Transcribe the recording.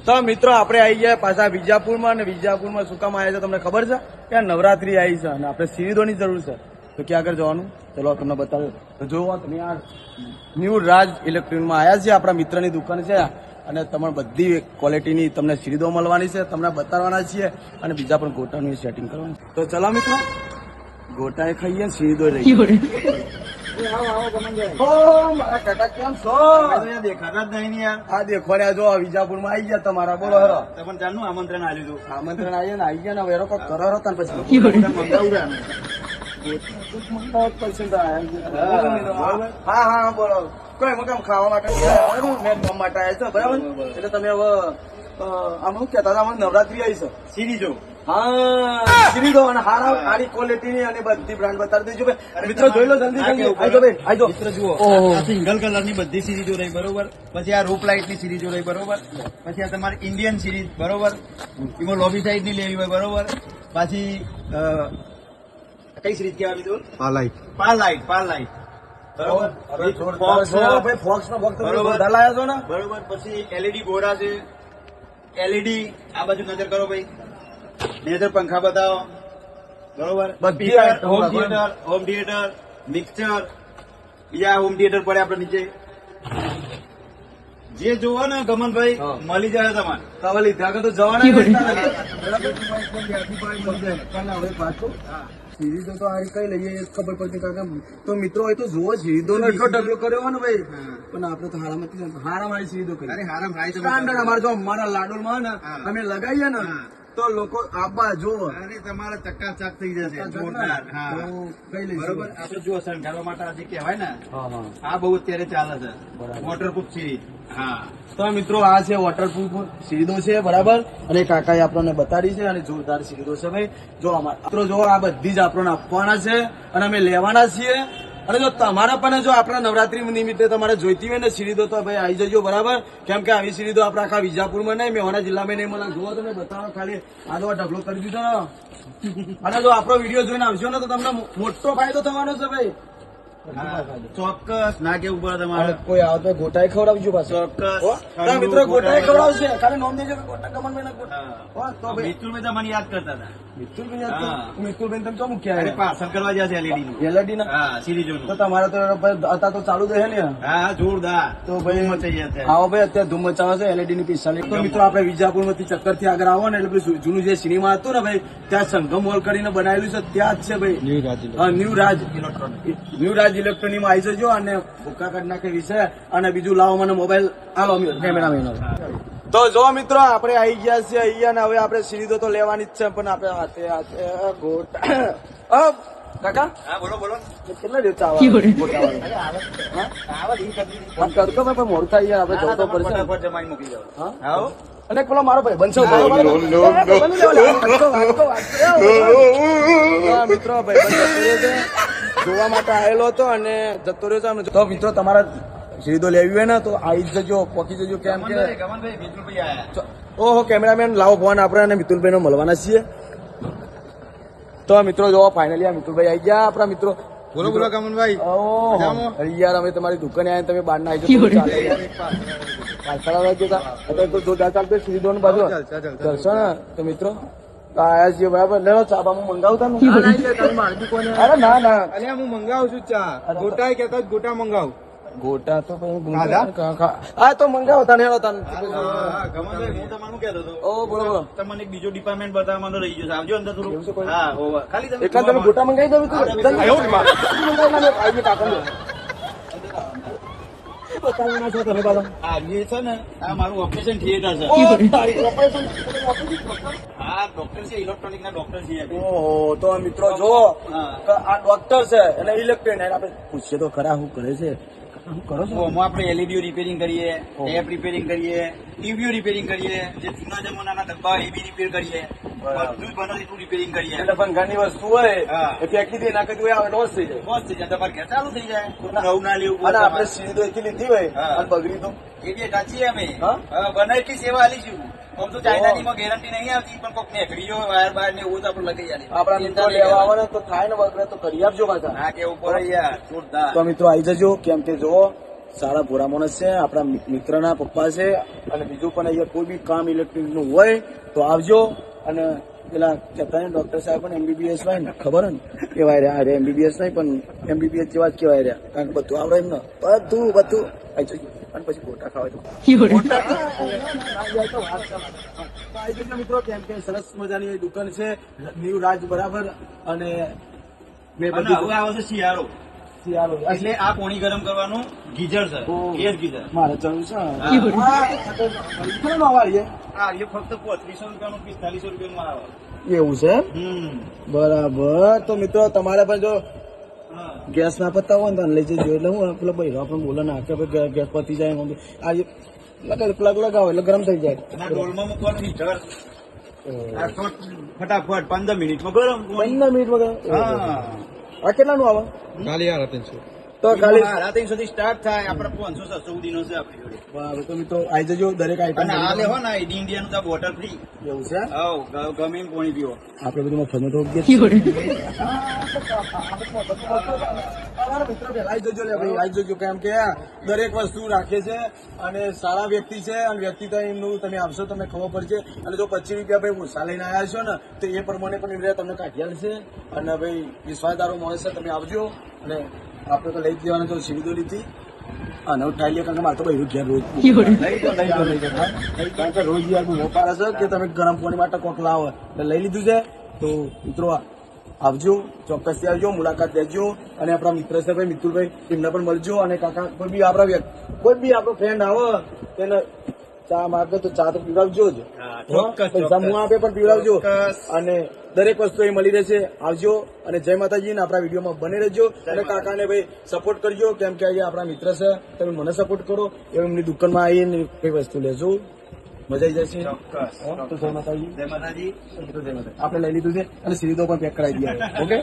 તો મિત્રો આપણે આવી ગયા પાછા વિજાપુરમાં, અને વિજાપુરમાં શું કામ આવ્યા છે તમને ખબર છે? કે નવરાત્રી આવી છે અને આપણે સીરીદોની જરૂર છે. તો ક્યાં આગળ જવાનું? ચલો તમને બતાવો. તો જોવો તમે આ ન્યૂ રાજ ઇલેક્ટ્રોનિકમાં આવ્યા છે. આપણા મિત્રની દુકાન છે અને તમારે બધી ક્વોલિટીની તમને સીરીદો મળવાની છે, તમને બતાવવાના છીએ અને બીજા પણ ગોટાનું સેટિંગ કરવાનું. તો ચલો મિત્રો, ગોટાએ ખાઈએ, સીરીદો લઈએ. દેખાતા જ નહીં યાર. આ દેખો ને જો વિજાપુરમાં આવી ગયા તમારા. બોલો હેરો. તમને ચાલનું આમંત્રણ આલ્યું હતું. આમંત્રણ આવી ગયા ને વેરો કોઈ કરો હતા પછી હા હા બોલો. કોઈ મકામ ખાવા માટે મેં ગામ માટે આવ્યા છો બરાબર. એટલે તમે હવે આમ શું કેતા હતા? નવરાત્રી આવી છે. સીરીજો. હા સીરીદો અને સારી ક્વોલિટીની અને બધી બ્રાન્ડ બતાવી દેજો ભાઈ. મિત્રો જોઈ લો જલ્દી જલ્દી. આજો ભાઈ આજો. મિત્ર જુઓ, આ સિંગલ કલર ની બધી સિરીજો રહી બરોબર. પછી આ રૂપ લાઇટ ની સિરીજો રહી બરોબર. પછી આ તમારી ઇન્ડિયન સિરીઝ બરોબર. એમાં લોબી સાઈડ ની લેવી હોય બરોબર. પાછી કઈ સિરીઝ કહેવાય બીજું? પાલાઇટ. બરોબર. ફોક્સ નો વખત બધા લાયા છો ને બરોબર. પછી એલઈડી ઘોડા છે. એલઈડી આ બાજુ નજર કરો ભાઈ. નજર પંખા બતાવો બરોબર. બધી હોમ થિયેટર મિક્સચર, બીજા હોમ થિયેટર પડે આપડે નીચે. જે જોવો ને ગમનભાઈ મળી જાય તમારે. તમે લીધા આગળ તો જવાના. સીરીદો તો આ કઈ લઈએ એ ખબર પડતી કાકા. તો મિત્રો એ તો જોવો સીરીદો નો એટલો ઢગલો કર્યો ને ભાઈ. પણ આપડે તો હારામાં સીરીદો કરી. અરે હારામ ભાઈ સ્ટાન્ડર્ડ અમારે જો અમારા લાડુમાં ને અમે લગાવીએ ને તો લોકો આબા જોવો. અરે તમારા ચકાચક થઈ જશે. જોરદાર. હા કઈ લઈએ બરોબર. આપડે જો શણગારવા માટે આ જે કહેવાય ને આ બહુ અત્યારે ચાલે છે. Waterproof series. હા તો મિત્રો આ છે વોટરપ્રૂફ સીરીદો છે બરાબર. અને કાકાએ આપણને બતાડી છે અને જોરદાર સીરીદો છે ભાઈ. જો અમારા મિત્રો જો આ બધી જ આપણને આપવાના છે અને અમે લેવાના છીએ. અને જો તમારા પણ જો આપણા નવરાત્રી નિમિત્તે તમારે જોઈતી હોય ને સીરીદો તો ભાઈ આવી જજો બરાબર. કેમ કે આવી સીરીદો આપણા આખા વિજાપુરમાં નહીં, મેવાના જિલ્લામાં નહીં મળે. જોવો તમે બતાવો ખાલી આ જો ઢગલો કરી દીધો ને. અને જો આપણો વિડીયો જોઈને આવશો ને તો તમને મોટો ફાયદો થવાનો છે ભાઈ. ચોક્કસ ના કેવું પડે તમારે. કોઈ આવે તો ગોટાએ ખવડાવજો પાછો. ચોક્કસ મિત્રો ગોટાએ ખવડાવશે. ખાલી નોમ દેજો કે ગોટા કમનભાઈ ગોટા. મિતુલભાઈ તમને યાદ કરતા હતા. મિતુલભાઈ તમે તો મૂક્યા અરે પાર્સલ કરવા જશે એલઈડી નું. એલઈડી ના હા સિરીજો નું. તો તમારે તો હતા તો ચાલુ જ રહે ને. હા જોરદાર. તો ભાઈ મચાઈ જશે. આવો ભાઈ અત્યારે ધૂમ મચાવે છે એલઈડી ની 45. તો મિત્રો આપણે વિજાપુર માંથી ચક્કર થી આગળ આવો ને એટલે જૂનું જે સિનેમા હતું ને ભાઈ ત્યાં સંગમ મોલ કરીને બનાવેલું છે ત્યાં જ છે ભાઈ. ન્યૂ રાજ ઇલેક્ટ્રોનિક માં આવી જજો અને ભૂકા કાઢ નાખે વિશે. અને બીજું લાવો મને મોબાઈલ આલો કેમેરામેન. તો જો મિત્રો આપણે આવી ગયા છીએ અહીંયા ને હવે આપણે સીરીદો તો લેવાની જ છે પણ આપણે હાથે ગોટા કાકા. હા બોલો બોલો. કેટલા દિવસ આવે કરતો ભાઈ મોડું થાય યાર. આપણે જવું તો પડશે. જમાઈ મૂકી જાવ. હા અને પેલો મારો ભાઈ બનશો મિત્રો ભાઈ જોવા માટે આવેલો હતો અને જતો રહ્યો છે. તો મિત્રો તમારા સીરીદો લેવી હોય ને તો આવી જજો, પોકી જજો. કેમ કે ઓહો કેમેરામેન લાવો ફોન આપણે અને મિતુલભાઈ નો મળવાના છીએ. તો મિત્રો જો ફાઇનલી આ મિતુલભાઈ આવી ગયા આપણા મિત્રો. બોલો બોલો કમનભાઈ. યાર અમે તમારી દુકાને આવ્યા તમે બહાર ના આવી જોરદાર ચાલતો સીરીદો બાજુ ચાલશો ને. તો મિત્રો આયા છીએ બરાબર. લેલો ચા બા હું મંગાવતા ને. અરે ના ના હું મંગાવું છું ચા. ગોટા કેતા ગોટા મંગાવું. ગોટા તો હા તો મંગાવો તને હેલો તને. ગમનભાઈ હું તમારું કહેતો હતો. ઓ બોલો બોલો. તમને એક બીજો ડિપાર્ટમેન્ટ બતાવવાનો રહી ગયો છે. આવજો અંદર થોડું. હા ખાલી એટલા તમે ગોટા મંગાવી દઉં તું. આ જે છે ને આ મારું ઓપરેશન થિયેટર છે. હા ડોક્ટર છે, ઇલેક્ટ્રોનિક ના ડોક્ટર છે. ઓહો તો મિત્રો જો આ ડોક્ટર છે એટલે ઇલેક્ટ્રોનિક. આપણે પૂછીએ તો ખરા શું કરે છે. શું કરો છો? આપણે એલઈડીઓ રિપેરિંગ કરીએ, ટેપ રિપેરિંગ કરીએ, ટીવીઓ રિપેરિંગ કરીએ, જે જૂના જમાનાના ડબ્બા એ બી રિપેર કરીએ, બધું જ બને એટલું રિપેરિંગ કરીએ. એટલે પણ ઘણી વસ્તુ હોય એ ફેંકી દે નાખી દે આવે લોસ થઈ જાય. બસ થઈ જાય. તમારે ઘેર ચાલુ થઈ જાય. નવું ના લેવું. અને આપણે સીરીદો એટલી લીધી હોય અને બગડી તો એ બી સાચી અમે બને એટલી સેવા આલીશું. આમ તો ચાઇનાની માં ગેરંટી નહીં આવતી પણ કોઈક નેકડી જો વાયર બાર ને એવું તો આપણે લગાઈ જાય. આપણા મિત્રો લેવા આવવાના તો થાય ને વગર તો કરી આપજો પાછા. ના કેવું પડે યાર જોરદાર. તો મિત્રો આવી જજો. કેમ કે જો સારા ભોળા માણસ છે, આપણા મિત્રના પપ્પા છે. અને બીજું પણ અહીંયા કોઈ બી કામ ઇલેક્ટ્રિક નું હોય તો આવજો. અને પેલા કહેતા ને ડોક્ટર સાહેબ પણ MBBS હોય ને, ખબર ને કેવાય રહ્યા MBBS નહીં પણ MBBS જેવા જ કેવાય રહ્યા, કારણ કે બધું આવડે એમને બધું આવી જઈએ. અને પછી ગોટા ખાવા તો મિત્રો, કેમ કે સરસ મજાની દુકાન છે ન્યુ રાજ, બરાબર. અને મેં અને બધું હવે આવે છે શિયાળો, એટલે આ પાણી ગરમ કરવાનું ગીઝર છે, ગેસ ગીઝર. મારે જરૂર છે. આ એ ફક્ત 3500 રૂપિયાનું 4500 રૂપિયાનું આવે. એવું છે એમ? બરાબર. તો મિત્રો તમારે પણ જો હા. ગેસ ના પતા હોય ને તો લઈ જજો. એટલે હું પેલો ભાઈ આપણે બોલે ના કે ગેસ પતી જાય, આ પ્લગ લગાવો એટલે ગરમ થઈ જાય. અને આ ડોલમાં મૂકવાનું ગીઝર. આ ફટાફટ 15 મિનિટમાં ગરમ પાણી. 15 મિનિટ વગર. હા. આ કેટલાનું આવે? ખાલી 300. તો ખાલી 350 થી સ્ટાર્ટ થાય, આપણે 500-600 સુધીનો છે આપણી જોડે. બરાબર. તો મિત્રો આવી જજો, દરેક આઈટમ. અને આ લેવો ને ઇન્ડિયન તો બોટલ ફ્રી. એવું છે. ગમે એમ પાણી પીવો. આપણે બધું મફતમાં તો આવી જજો લે ભાઈ, આવી જજો. કેમ કે દરેક વસ્તુ રાખે છે અને સારા વ્યક્તિ છે. અને વ્યક્તિ તો એમનું તમે આવશો તમને ખબર પડશે. અને જો 25 રૂપિયા ભાઈ ઓછા લઈને આવ્યા છો ને તો એ પ્રમાણે પણ એમને તમને કાઢી આલશે. અને ભાઈ વિશ્વાસદારો માણસ છે, તમે આવજો. અને આપણે તો લઈ જ લેવાના તો સીડી લીધી. અને હું ઠાઈ લે, કારણ કે મારે તો ભાઈ ઘેર રોજ લઈ દો. કારણ કે રોજ યાર બહુ વેપાર છે કે તમે ગરમ પાણી માટે કોક લાવો એટલે લઈ લીધું છે. તો મિત્રો આવજો, ચોક્કસથી આવજો, મુલાકાત લેજો. અને આપણા મિત્ર છે ભાઈ મિતુલભાઈ, એમને પણ મળજો. અને કાકા કોઈ બી આપણો ફ્રેન્ડ આવે તેને ચા માગે તો ચા તો પીવડાવજો જ. ચોક્કસ, પૈસા હું આપે પણ પીવડાવજો. ચોક્કસ. અને દરેક વસ્તુ એ મળી રહેશે. આવજો અને જય માતાજી. ને આપણા વિડીયોમાં બને રહેજો. અને કાકાને ભાઈ સપોર્ટ કરજો, કેમ કે અહીંયા આપણા મિત્ર છે, તમે મને સપોર્ટ કરો. એમની દુકાનમાં આવીને કઈ વસ્તુ લેજો, મજા આવી જશે. ચોક્કસ. તો જય માતાજી. જય માતાજી. આપણે લઈ લીધું છે અને સીધો પણ પેક કરાવી દઈએ. ઓકે.